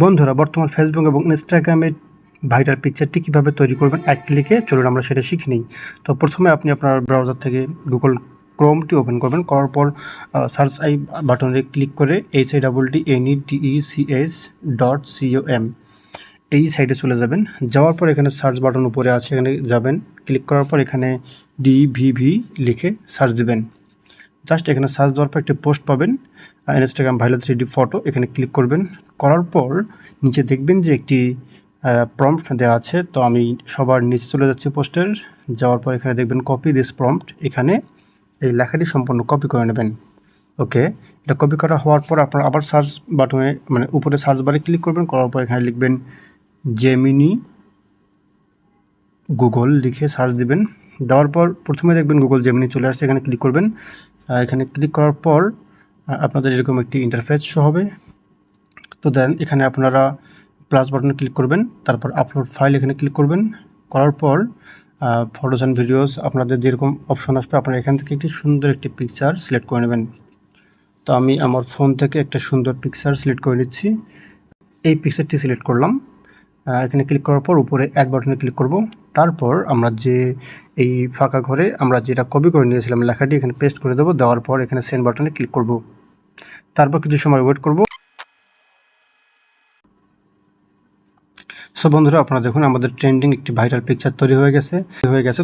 বন্ধুরা বর্তমান ফেসবুক এবং ইনস্টাগ্রামে ভাইরাল পিকচারটি কীভাবে তৈরি করবেন এক ক্লিকে, চলুন আমরা সেটা শিখে নিই। তো প্রথমে আপনি আপনার ব্রাউজার থেকে গুগল ক্রোমটি ওপেন করবেন। করার পর সার্চ আই বাটনে ক্লিক করে HIDDENETECH.com এই সাইটে চলে যাবেন। যাওয়ার পর এখানে সার্চ বাটন উপরে আছে, এখানে যাবেন। ক্লিক করার পর এখানে DVV লিখে সার্চ দেবেন। জাস্ট এখানে সার্চ দেওয়ার পর একটি পোস্ট পাবেন, ইনস্টাগ্রাম ভাইরাল 3D ফটো। এখানে ক্লিক করবেন। করার পর নিচে দেখবেন যে একটি প্রম্পট দেওয়া আছে। তো আমি সবার নিচে চলে যাচ্ছি পোস্টের। যাওয়ার পর এখানে দেখবেন কপি দিস প্রম্পট। এখানে এই লেখাটি সম্পূর্ণ কপি করে নেবেন। ওকে, এটা কপি করা হওয়ার পর আপনার আবার সার্চ বাটনে উপরে সার্চ বারে ক্লিক করবেন। করার পর এখানে লিখবেন জেমিনি গুগল লিখে সার্চ দিবেন। দেওয়ার পর প্রথমে দেখবেন গুগল জেমিনি চলে আসছে, এখানে ক্লিক করবেন। এখানে ক্লিক করার পর আপনাদের এরকম একটি ইন্টারফেস শো হবে। তো দেন এখানে আপনারা প্লাস বাটনে ক্লিক করবেন, তারপর আপলোড ফাইল এখানে ক্লিক করবেন। করার পর ফটোস অ্যান্ড ভিডিওস আপনাদের যেরকম অপশন আসবে আপনারা এখান থেকে একটি সুন্দর একটি পিকচার সিলেক্ট করে নেবেন। তো আমি আমার ফোন থেকে একটা সুন্দর পিকচার সিলেক্ট করে নিচ্ছি। এই পিকচারটি সিলেক্ট করলাম। এখানে ক্লিক করার পর উপরে অ্যাড বাটনে ক্লিক করব। তারপর আমরা যে এই ফাঁকা ঘরে আমরা যেটা কপি করে নিয়েছিলাম লেখাটি এখানে পেস্ট করে দেবো। দেওয়ার পর এখানে সেন্ড বাটনে ক্লিক করব। তারপর কিছু সময় ওয়েট করব। সো বন্ধুরা, আপনারা দেখুন আমাদের ট্রেন্ডিং একটি ভাইরাল পিকচার তৈরি হয়ে গেছে।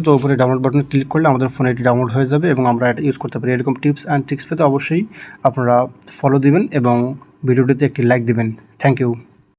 তো উপরে ডাউনলোড বাটনে ক্লিক করলে আমাদের ফোনে এটি ডাউনলোড হয়ে যাবে এবং আমরা এটা ইউজ করতে পারি। এরকম টিপস অ্যান্ড ট্রিক্স পেতে অবশ্যই আপনারা ফলো দিবেন এবং ভিডিওটিতে একটি লাইক দিবেন। Thank you.